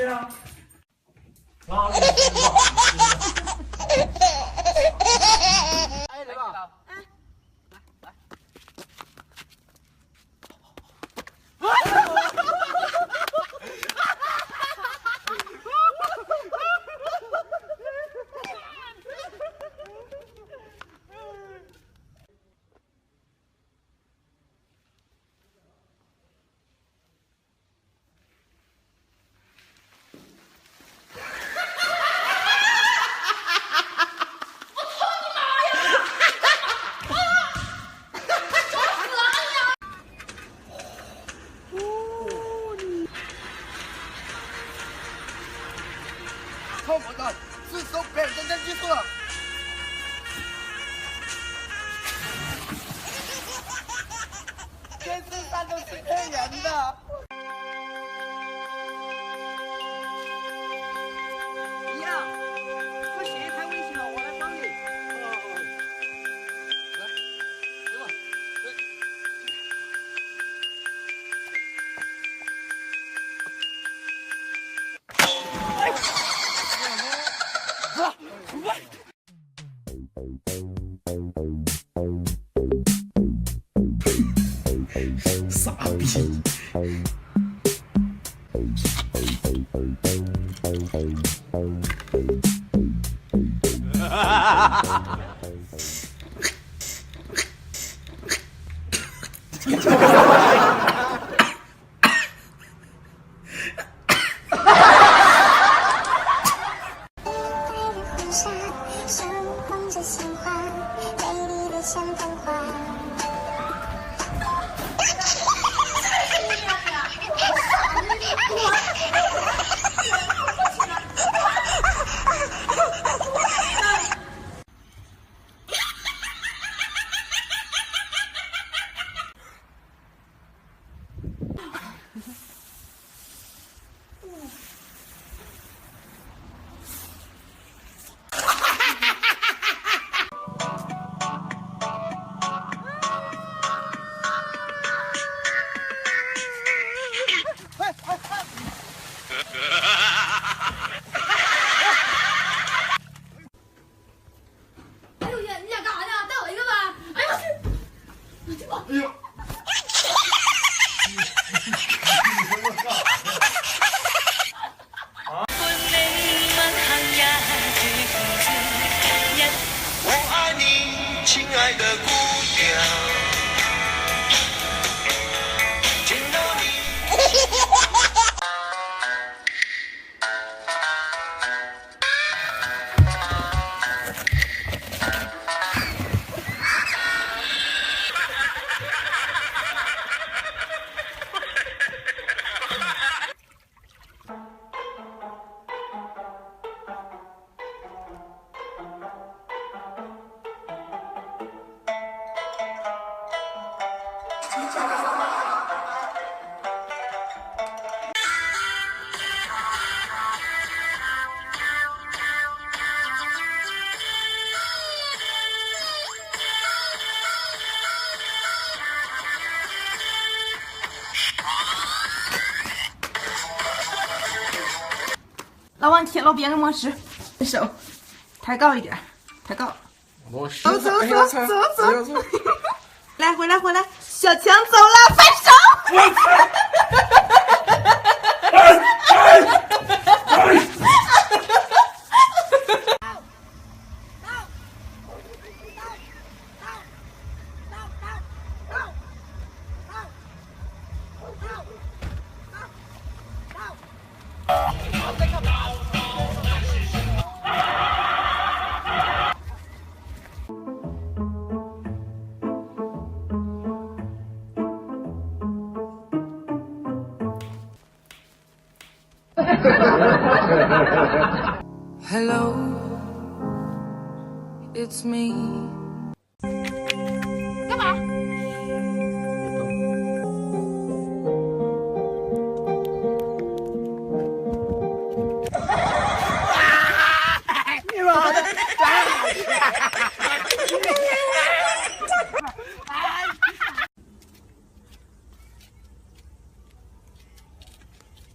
去啊？啊！哎，来吧。超模的自首表演真正结束了。电视上都是骗人的。一样，不行，太危险了，我来帮你。来，来吧，傻逼！像梦着鲜花，美丽的像童话。哎呦呀，你俩干啥呢？带我一个吧！哎呦我去！哎呦！我爱你，亲爱的姑娘。见到你。老王铁路边个模式，手抬高一点，抬高。走走走走走，来回来回来，小强走了，分手。Hello, it's me. 干嘛？你妈的！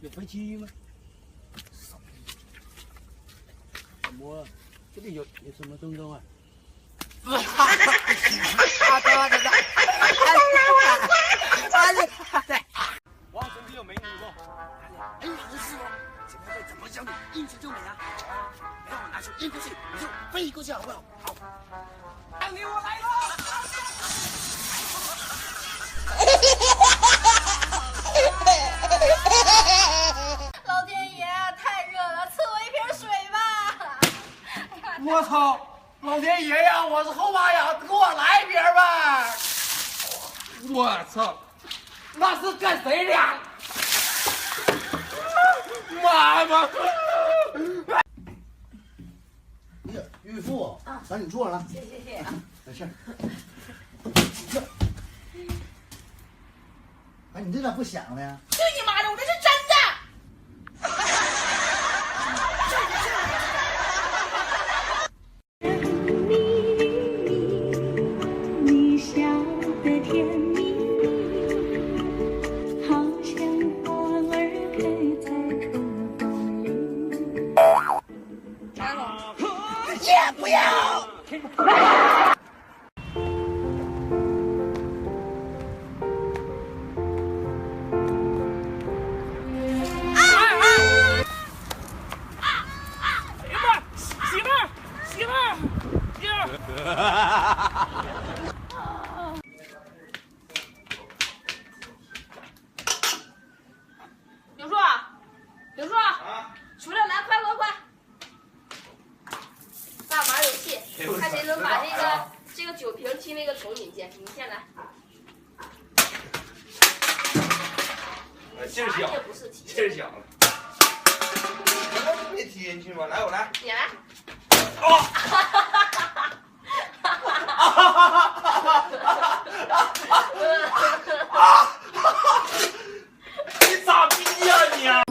有飞机吗？么？这里有什么东东啊？对。王身边有美女不？哎，是哦。现在怎么教你应气就美啊？让我拿出硬过去，你就飞过去好不好？好。安妮，我来了。老天爷，太热了，赐我一瓶水吧！我操！老天爷呀！我是后妈呀！给我来一瓶吧！我操！那是跟谁的？妈妈！孕妇，赶紧坐了。谢谢啊。没事。哎，你这咋不响呢？去你妈的！我这是真的。你笑得甜蜜蜜，好像花儿开在春风里。也不要。刘叔，刘叔，出来来，快快快！大码有戏，看谁能把这个酒瓶踢那个桶引进。你先来。劲儿小，也不是踢，劲儿小。别踢进去嘛，来我来。你来。你咋逼呀你啊？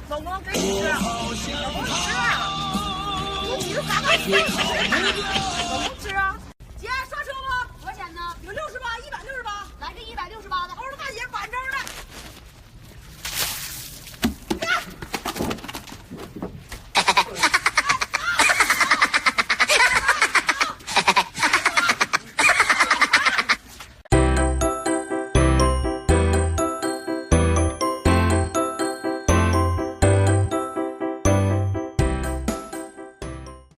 老公给你吃，老公吃啊！你这咋能吃？老公吃啊！